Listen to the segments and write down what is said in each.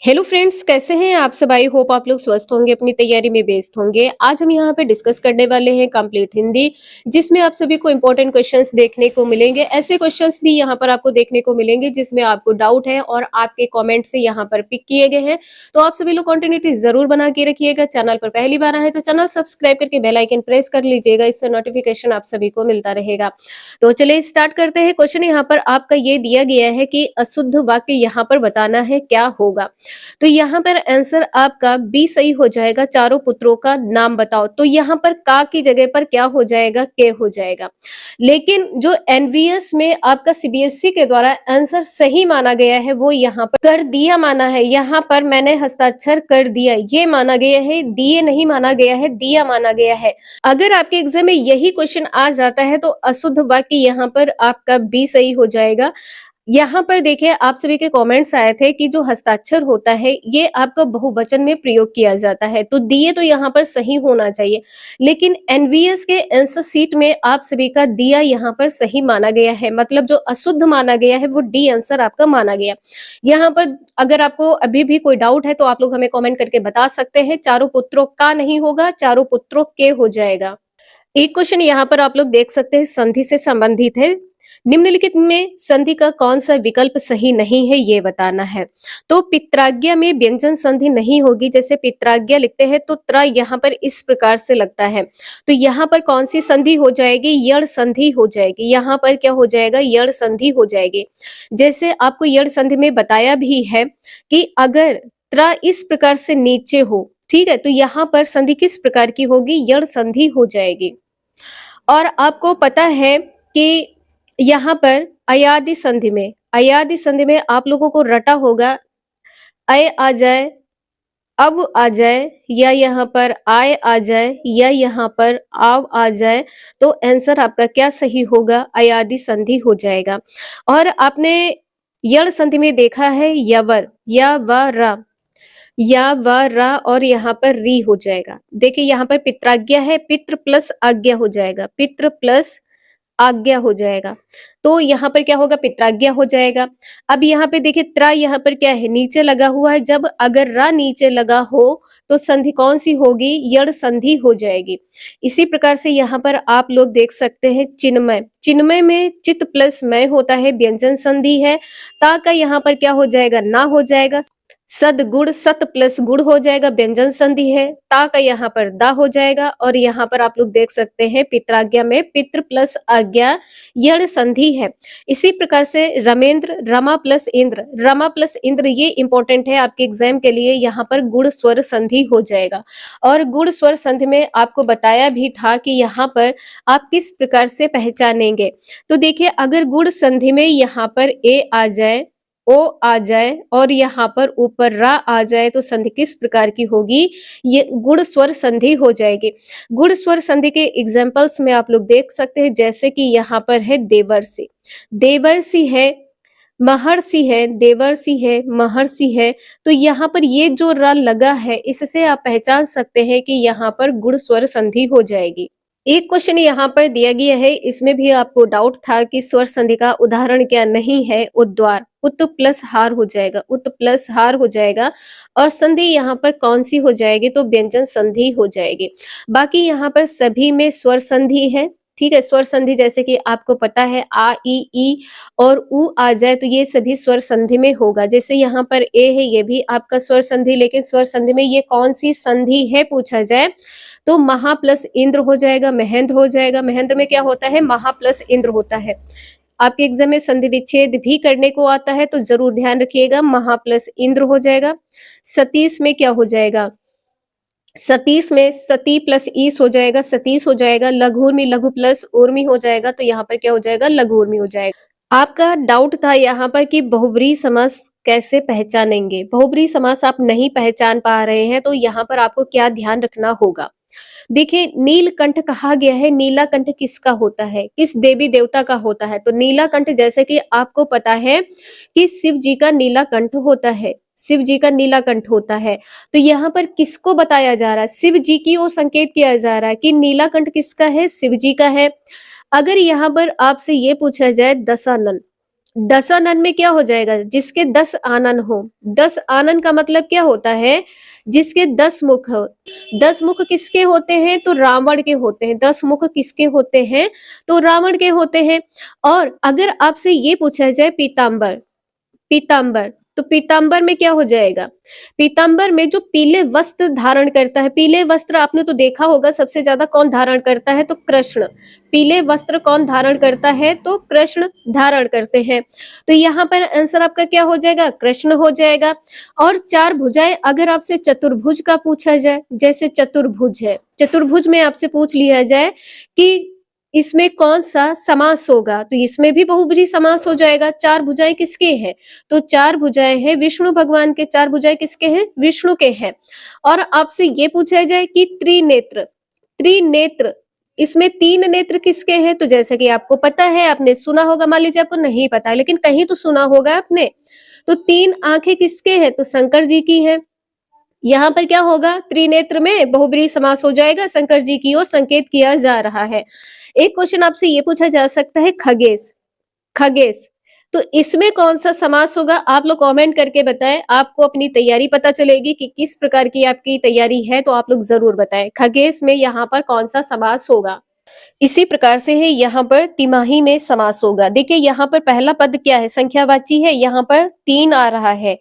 Hello friends, कैसे हैं आप सब। आई होप आप लोग स्वस्थ होंगे, अपनी तैयारी में व्यस्त होंगे। आज हम यहाँ पे डिस्कस करने वाले हैं कंप्लीट हिंदी, जिसमें आप सभी को इंपॉर्टेंट क्वेश्चंस देखने को मिलेंगे। ऐसे क्वेश्चंस भी यहाँ पर आपको देखने को मिलेंगे जिसमें आपको डाउट है और आपके कमेंट से यहाँ पर पिक किए गए हैं। तो आप सभी लोग कंटिन्यूटी जरूर बना के रखिएगा। चैनल पर पहली बार आए तो चैनल सब्सक्राइब करके बेल आइकन प्रेस कर लीजिएगा, इससे नोटिफिकेशन आप सभी को मिलता रहेगा। तो चलिए स्टार्ट करते हैं। क्वेश्चन यहाँ पर आपका ये दिया गया है कि अशुद्ध वाक्य यहाँ पर बताना है, क्या होगा। तो यहाँ पर आंसर आपका बी सही हो जाएगा। चारों पुत्रों का नाम बताओ। तो यहाँ पर का की जगह पर क्या हो जाएगा, के हो जाएगा। लेकिन जो एनवीएस में आपका सीबीएसई के द्वारा आंसर सही माना गया है वो यहाँ पर कर दिया माना है। यहाँ पर मैंने हस्ताक्षर कर दिया ये माना गया है, दिए नहीं माना गया है, दिया माना गया है। अगर आपके एग्जाम में यही क्वेश्चन आ जाता है तो अशुद्ध वाक्य यहाँ पर आपका बी सही हो जाएगा। यहाँ पर देखिए आप सभी के कमेंट्स आए थे कि जो हस्ताक्षर होता है ये आपका बहुवचन में प्रयोग किया जाता है, तो दिए तो यहाँ पर सही होना चाहिए। लेकिन एनवीएस के आंसर शीट में आप सभी का दिया यहाँ पर सही माना गया है, मतलब जो अशुद्ध माना गया है वो डी आंसर आपका माना गया। यहाँ पर अगर आपको अभी भी कोई डाउट है तो आप लोग हमें कॉमेंट करके बता सकते हैं। चारों पुत्रों का नहीं होगा, चारों पुत्रों के हो जाएगा। एक क्वेश्चन यहाँ पर आप लोग देख सकते हैं, संधि से संबंधित है। निम्नलिखित में संधि का कौन सा विकल्प सही नहीं है ये बताना है। तो पित्राज्ञा में व्यंजन संधि नहीं होगी। जैसे पित्राज्ञा लिखते हैं तो त्र यहाँ पर इस प्रकार से लगता है, तो यहाँ पर कौन सी संधि हो जाएगी, यड़ संधि हो जाएगी। यहाँ पर क्या हो जाएगा, यड़ संधि हो जाएगी। जैसे आपको यड़ संधि में बताया भी है कि अगर त्र इस प्रकार से नीचे हो, ठीक है, तो यहाँ पर संधि किस प्रकार की होगी, यड़ संधि हो जाएगी। और आपको पता है कि यहाँ पर अयादि संधि में आप लोगों को रटा होगा, अय आ जाए, अब आ जाए, या यहाँ पर आय आ जाए, या यहाँ पर आव आ जाए, तो आंसर आपका क्या सही होगा, अयादि संधि हो जाएगा। और आपने यड़ संधि में देखा है यवर, या व रा, या व रा, और यहाँ पर री हो जाएगा। देखिए यहाँ पर पित्राज्ञा है, पितृ प्लस आज्ञा हो जाएगा, पितृ प्लस आज्ञा हो जाएगा। तो यहाँ पर क्या होगा, पित्राज्ञा हो जाएगा। अब यहाँ पे देखिए त्रा यहाँ पर क्या है, नीचे लगा हुआ है। जब अगर रा नीचे लगा हो तो संधि कौन सी होगी, यड़ संधि हो जाएगी। इसी प्रकार से यहाँ पर आप लोग देख सकते हैं चिन्मय, चिन्मय में चित प्लस मय होता है, व्यंजन संधि है। ता का यहाँ पर क्या हो जाएगा, ना हो जाएगा। सदगुण, सत प्लस गुण हो जाएगा, व्यंजन संधि है। ता का यहाँ पर दा हो जाएगा। और यहाँ पर आप लोग देख सकते हैं पित्राज्ञा में पितृ प्लस आज्ञा यड़ संधि है। इसी प्रकार से रमेंद्र, रमा प्लस इंद्र, रमा प्लस इंद्र ये इंपॉर्टेंट है आपके एग्जाम के लिए। यहाँ पर गुण स्वर संधि हो जाएगा। और गुण स्वर संधि में आपको बताया भी था कि यहाँ पर आप किस प्रकार से पहचानेंगे। तो देखिए अगर गुण संधि में यहाँ पर ए आ जाए, ओ आ जाए, और यहाँ पर ऊपर रा आ जाए, तो संधि किस प्रकार की होगी, ये गुण स्वर संधि हो जाएगी। गुण स्वर संधि के एग्जाम्पल्स में आप लोग देख सकते हैं, जैसे कि यहाँ पर है देवर्षि, देवर्षि है, महर्षि है, देवर्षि है, महर्षि है। तो यहाँ पर ये जो रा लगा है इससे आप पहचान सकते हैं कि यहाँ पर गुण स्वर संधि हो जाएगी। एक क्वेश्चन यहाँ पर दिया गया है, इसमें भी आपको डाउट था कि स्वर संधि का उदाहरण क्या नहीं है, उद्वार, उत प्लस हार हो जाएगा, उत प्लस हार हो जाएगा। और संधि यहाँ पर कौन सी हो जाएगी, तो व्यंजन संधि हो जाएगी। बाकी यहाँ पर सभी में स्वर संधि है, ठीक है। स्वर संधि जैसे कि आपको पता है आ ई और उ आ जाए तो ये सभी स्वर संधि में होगा। जैसे यहाँ पर ए है, ये भी आपका स्वर संधि, लेकिन स्वर संधि में ये कौन सी संधि है पूछा जाए तो महा प्लस इंद्र हो जाएगा, महेंद्र हो जाएगा। महेंद्र में क्या होता है, महा प्लस इंद्र होता है। आपके एग्जाम में संधि विच्छेद भी करने को आता है तो जरूर ध्यान रखिएगा, महा प्लस इंद्र हो जाएगा। सतीश में क्या हो जाएगा, सतीश में सती प्लस ईस हो जाएगा, सतीश हो जाएगा। लघु में लघु प्लस उर्मी हो जाएगा, तो यहाँ पर क्या हो जाएगा, लघु उर्मी हो जाएगा। आपका डाउट था यहाँ पर कि बहुब्रीहि समास कैसे पहचानेंगे। बहुब्रीहि समास आप नहीं पहचान पा रहे हैं तो यहाँ पर आपको क्या ध्यान रखना होगा। देखिए नीलकंठ कहा गया है, नीलाकंठ किसका होता है, किस देवी देवता का होता है। तो नीलाकंठ जैसे कि आपको पता है कि शिव जी का नीलाकंठ होता है, शिव जी का नीलाकंठ होता है। तो यहाँ पर किसको बताया जा रहा है, शिव जी की ओर संकेत किया जा रहा है कि नीलाकंठ किसका है, शिव जी का है। अगर यहाँ पर आपसे ये पूछा जाए दशानन, दशानन में क्या हो जाएगा? जिसके 10 आनन हो। 10 आनन का मतलब क्या होता है? जिसके 10 मुख हो। 10 मुख किसके होते हैं? तो रावण के होते हैं। 10 मुख किसके होते हैं? तो रावण के होते हैं। और अगर आपसे ये पूछा जाए पीताम्बर, पीताम्बर, तो पीताम्बर में क्या हो जाएगा? पीताम्बर में जो पीले वस्त्र धारण करता है, पीले वस्त्र आपने तो देखा होगा सबसे ज्यादा कौन धारण करता है? तो कृष्ण। पीले वस्त्र कौन धारण करता है? तो कृष्ण धारण करते हैं। तो यहाँ पर आंसर आपका क्या हो जाएगा? कृष्ण हो जाएगा। और चार भुजाएं अगर आपसे चतुर्भुज का पूछा जाए, जैसे चतुर्भुज है, चतुर्भुज में आपसे पूछ लिया जाए कि इसमें कौन सा समास होगा, तो इसमें भी बहुब्रीहि समास हो जाएगा। चार भुजाएं किसके हैं? तो चार भुजाएं हैं विष्णु भगवान के। चार भुजाएं किसके हैं? विष्णु के हैं। और आपसे ये पूछा जाए कि त्रिनेत्र, त्रिनेत्र, इसमें तीन नेत्र किसके हैं? तो जैसे कि आपको पता है, आपने सुना होगा, मान लीजिए आपको नहीं पता है लेकिन कहीं तो सुना होगा आपने। तो तीन आंखें किसके हैं? तो शंकर जी की हैं। यहाँ पर क्या होगा? त्रिनेत्र में बहुब्रीहि समास हो जाएगा, शंकर जी की ओर संकेत किया जा रहा है। एक क्वेश्चन आपसे ये पूछा जा सकता है, खगेश, खगेश, तो इसमें कौन सा समास होगा? आप लोग कमेंट करके बताएं। आपको अपनी तैयारी पता चलेगी कि किस प्रकार की आपकी तैयारी है, तो आप लोग जरूर बताएं खगेश में यहाँ पर कौन सा समास होगा। इसी प्रकार से है यहाँ पर तिमाही में समास होगा। देखिए यहाँ पर पहला पद क्या है? संख्यावाची है, यहाँ पर 3 आ रहा है।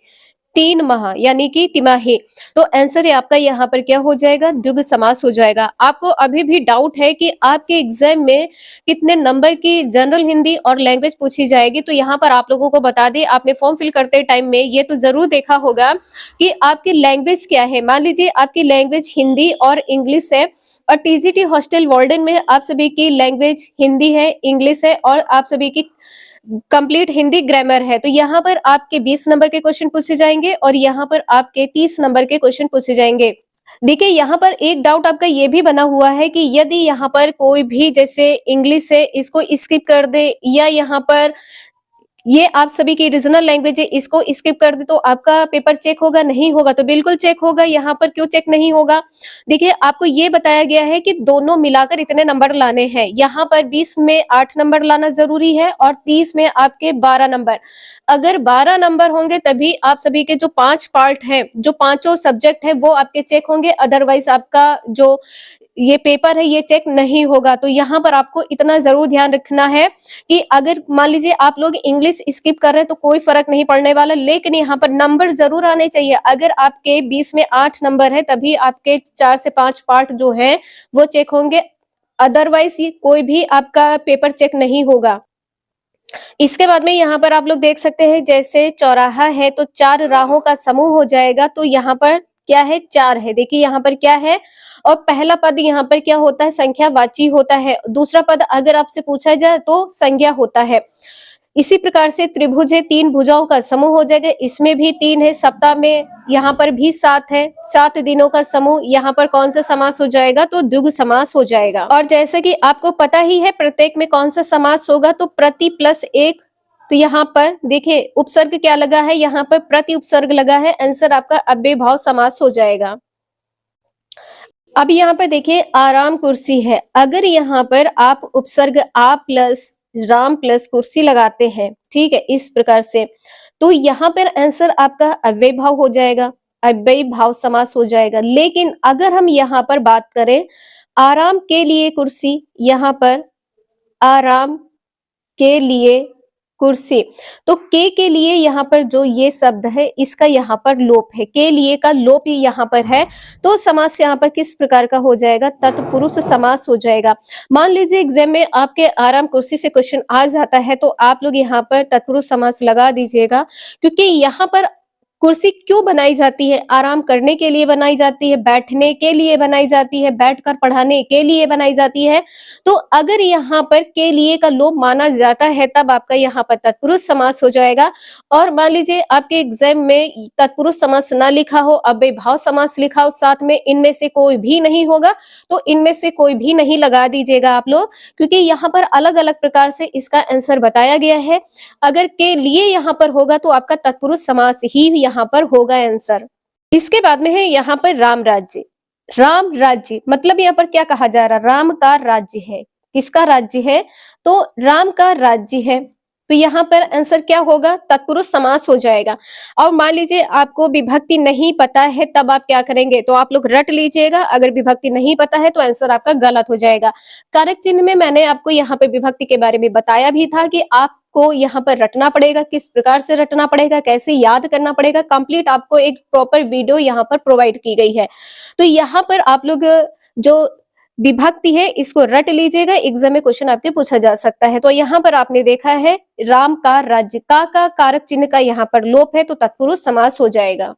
3 माह यानी कि तिमाही। तो आंसर है आपका यहाँ पर क्या हो जाएगा? द्विगु समास हो जाएगा। आपको अभी भी डाउट है कि आपके एग्जाम में कितने नंबर की जनरल हिंदी और लैंग्वेज पूछी जाएगी, तो यहाँ पर आप लोगों को बता दें, आपने फॉर्म फिल करते टाइम में ये तो जरूर देखा होगा कि आपकी लैंग्वेज क्या है। मान लीजिए आपकी लैंग्वेज हिंदी और इंग्लिश है, और टीजीटी हॉस्टल वार्डन में आप सभी की लैंग्वेज हिंदी है, इंग्लिश है, और आप सभी की कंप्लीट हिंदी ग्रामर है। तो यहाँ पर आपके 20 नंबर के क्वेश्चन पूछे जाएंगे और यहाँ पर आपके 30 नंबर के क्वेश्चन पूछे जाएंगे। देखिए यहाँ पर एक डाउट आपका ये भी बना हुआ है कि यदि यहाँ पर कोई भी जैसे इंग्लिश है इसको स्किप कर दे, या यहाँ पर ये आप सभी की रीजनल लैंग्वेज है इसको स्किप कर दे, तो आपका पेपर चेक होगा? नहीं होगा। तो बिल्कुल चेक होगा। यहाँ पर क्यों चेक नहीं होगा? देखिए आपको ये बताया गया है कि दोनों मिलाकर इतने नंबर लाने हैं। यहाँ पर 20 में 8 नंबर लाना जरूरी है और 30 में आपके 12 नंबर। अगर 12 नंबर होंगे तभी आप सभी के जो 5 पार्ट हैं, जो पांचों सब्जेक्ट है, वो आपके चेक होंगे। अदरवाइज आपका जो ये पेपर है ये चेक नहीं होगा। तो यहाँ पर आपको इतना जरूर ध्यान रखना है कि अगर मान लीजिए आप लोग इंग्लिश स्किप कर रहे हैं तो कोई फर्क नहीं पड़ने वाला, लेकिन यहाँ पर नंबर जरूर आने चाहिए। अगर आपके 20 में 8 नंबर है तभी आपके 4 से 5 पार्ट जो है वो चेक होंगे। अदरवाइज कोई भी आपका पेपर चेक नहीं होगा। इसके बाद में यहाँ पर आप लोग देख सकते हैं, जैसे चौराहा है तो 4 राहों का समूह हो जाएगा। तो यहाँ पर क्या है? 4 है। देखिए यहाँ पर क्या है, और पहला पद यहाँ पर क्या होता है? संख्यावाची होता है। दूसरा पद अगर आपसे पूछा जाए तो संज्ञा होता है। इसी प्रकार से त्रिभुज है, 3 भुजाओं का समूह हो जाएगा। इसमें भी 3 है। सप्ताह में यहाँ पर भी 7 है, 7 दिनों का समूह। यहाँ पर कौन सा समास हो जाएगा? तो द्विगु समास हो जाएगा। और जैसे कि आपको पता ही है प्रत्येक में कौन सा समास होगा, तो प्रति प्लस एक। तो यहाँ पर देखिए उपसर्ग क्या लगा है? यहाँ पर प्रति उपसर्ग लगा है। आंसर आपका अव्यय भाव समास हो जाएगा। अब यहाँ पर देखिए आराम कुर्सी है। अगर यहाँ पर आप उपसर्ग आ प्लस राम प्लस कुर्सी लगाते हैं, ठीक है, इस प्रकार से, तो यहाँ पर आंसर आपका अव्यय भाव हो जाएगा, अव्यय भाव समास हो जाएगा। लेकिन अगर हम यहाँ पर बात करें आराम के लिए कुर्सी, यहाँ पर आराम के लिए कुर्सी, तो के लिए यहाँ पर जो ये शब्द है इसका यहाँ पर लोप है, के लिए का लोप यहाँ पर है। तो समास यहाँ पर किस प्रकार का हो जाएगा? तत्पुरुष समास हो जाएगा। मान लीजिए एग्जाम में आपके आराम कुर्सी से क्वेश्चन आ जाता है तो आप लोग यहाँ पर तत्पुरुष समास लगा दीजिएगा, क्योंकि यहाँ पर कुर्सी क्यों बनाई जाती है? आराम करने के लिए बनाई जाती है, बैठने के लिए बनाई जाती है, बैठकर पढ़ाने के लिए बनाई जाती है। तो अगर यहाँ पर के लिए का लोप माना जाता है तब आपका यहाँ पर तत्पुरुष समास हो जाएगा। और मान लीजिए आपके एग्जाम में तत्पुरुष समास ना लिखा हो, अव्यय भाव समास लिखा हो साथ में, इनमें से कोई भी नहीं होगा, तो इनमें से कोई भी नहीं लगा दीजिएगा आप लोग, क्योंकि यहाँ पर अलग अलग प्रकार से इसका आंसर बताया गया है। अगर के लिए यहाँ पर होगा तो आपका तत्पुरुष समास ही यहाँ पर होगा आंसर। इसके बाद में है यहाँ पर राम राज्य। राम राज्य मतलब यहाँ पर क्या कहा जा रहा? राम का राज्य है। किसका राज्य है? तो राम का राज्य है। तो यहाँ पर आंसर क्या होगा, तत्पुरुष समास हो जाएगा। और मान लीजिए आपको विभक्ति नहीं पता है, तब आप क्या करेंगे, तो आप लोग रट लीजिएगा। अगर विभक्ति नहीं पता है तो आंसर आपका गलत हो जाएगा। कारक चिन्ह में मैंने आपको यहाँ पर विभक्ति के बारे में बताया भी था कि आपको यहाँ पर रटना पड़ेगा, किस प्रकार से रटना पड़ेगा, कैसे याद करना पड़ेगा, कंप्लीट आपको एक प्रॉपर वीडियो यहाँ पर प्रोवाइड की गई है। तो यहाँ पर आप लोग जो विभक्ति है इसको रट लीजिएगा, एग्जाम में क्वेश्चन आपके पूछा जा सकता है। तो यहाँ पर आपने देखा है राम का राज्य, का कारक चिन्ह का यहाँ पर लोप है, तो तत्पुरुष समास हो जाएगा।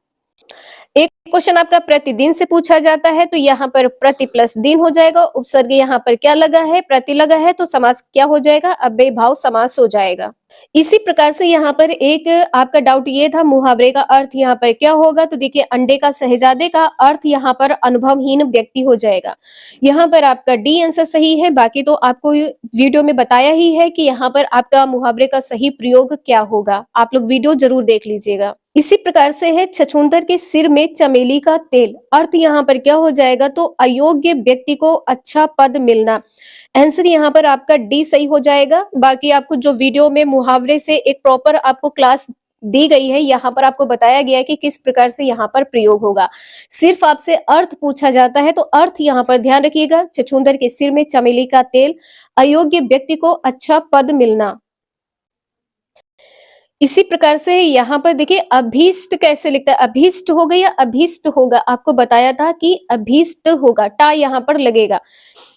एक क्वेश्चन आपका प्रतिदिन से पूछा जाता है, तो यहाँ पर प्रति प्लस दिन हो जाएगा। उपसर्ग यहाँ पर क्या लगा है, प्रति लगा है, तो समास क्या हो जाएगा, अव्ययी भाव समास हो जाएगा। इसी प्रकार से यहाँ पर एक आपका डाउट ये था, मुहावरे का अर्थ यहाँ पर क्या होगा, तो देखिए अंडे का शहजादे का अर्थ यहाँ पर अनुभवहीन व्यक्ति हो जाएगा। यहाँ पर आपका डी आंसर सही है। बाकी तो आपको वीडियो में बताया ही है कि यहाँ पर आपका मुहावरे का सही प्रयोग क्या होगा, आप लोग वीडियो जरूर देख लीजिएगा। इसी प्रकार से है छछूंदर के सिर में चमेली का तेल, अर्थ यहाँ पर क्या हो जाएगा, तो अयोग्य व्यक्ति को अच्छा पद मिलना। आंसर यहाँ पर आपका डी सही हो जाएगा। बाकी आपको जो वीडियो में मुहावरे से एक प्रॉपर आपको क्लास दी गई है, यहाँ पर आपको बताया गया है कि किस प्रकार से यहाँ पर प्रयोग होगा। सिर्फ आपसे अर्थ पूछा जाता है, तो अर्थ यहाँ पर ध्यान रखिएगा, छछूंदर के सिर में चमेली का तेल, अयोग्य व्यक्ति को अच्छा पद मिलना। इसी प्रकार से यहाँ पर देखिए अभीष्ट कैसे लिखता है, अभीष्ट होगा या अभीष्ट होगा, आपको बताया था कि अभीष्ट होगा, टा यहाँ पर लगेगा।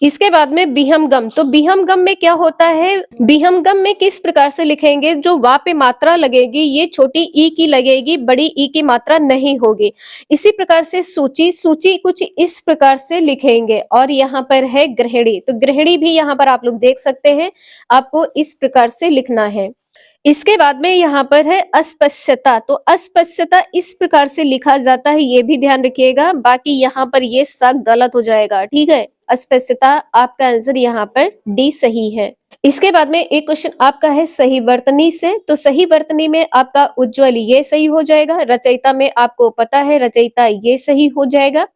इसके बाद में विहंगम, तो विहंगम में क्या होता है, विहंगम में किस प्रकार से लिखेंगे, जो वा पे मात्रा लगेगी ये छोटी ई की लगेगी, बड़ी ई की मात्रा नहीं होगी। इसी प्रकार से सूची, सूची कुछ इस प्रकार से लिखेंगे। और यहाँ पर है गृहिणी, तो गृहिणी भी यहाँ पर आप लोग देख सकते हैं, आपको इस प्रकार से लिखना है। इसके बाद में यहाँ पर है अस्पृश्यता, तो अस्पृश्यता इस प्रकार से लिखा जाता है, ये भी ध्यान रखिएगा। बाकी यहाँ पर ये सब गलत हो जाएगा, ठीक है। अस्पृश्यता आपका आंसर यहाँ पर डी सही है। इसके बाद में एक क्वेश्चन आपका है सही वर्तनी से, तो सही वर्तनी में आपका उज्ज्वल ये सही हो जाएगा। रचयिता में आपको पता है रचयिता ये सही हो जाएगा,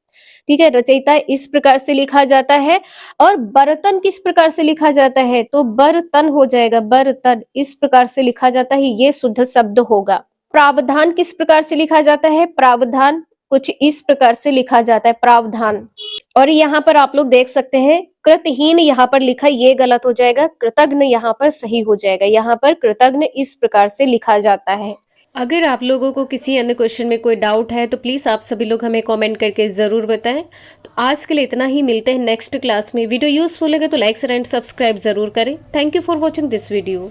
ठीक है। रचयिता इस प्रकार से लिखा जाता है। और बर्तन किस प्रकार से लिखा जाता है, तो बर्तन हो जाएगा, बर्तन इस प्रकार से लिखा जाता है, ये शुद्ध शब्द होगा। प्रावधान किस प्रकार से लिखा जाता है, प्रावधान कुछ इस प्रकार से लिखा जाता है, प्रावधान। और यहाँ पर आप लोग देख सकते हैं कृतहीन यहाँ पर लिखा, ये गलत हो जाएगा, कृतघ्न यहाँ पर सही हो जाएगा। यहाँ पर कृतघ्न इस प्रकार से लिखा जाता है। अगर आप लोगों को किसी अन्य क्वेश्चन में कोई डाउट है तो प्लीज़ आप सभी लोग हमें कमेंट करके ज़रूर बताएं। तो आज के लिए इतना ही, मिलते हैं नेक्स्ट क्लास में। वीडियो यूजफुल लगे तो लाइक शेयर एंड सब्सक्राइब ज़रूर करें। Thank you for watching this video.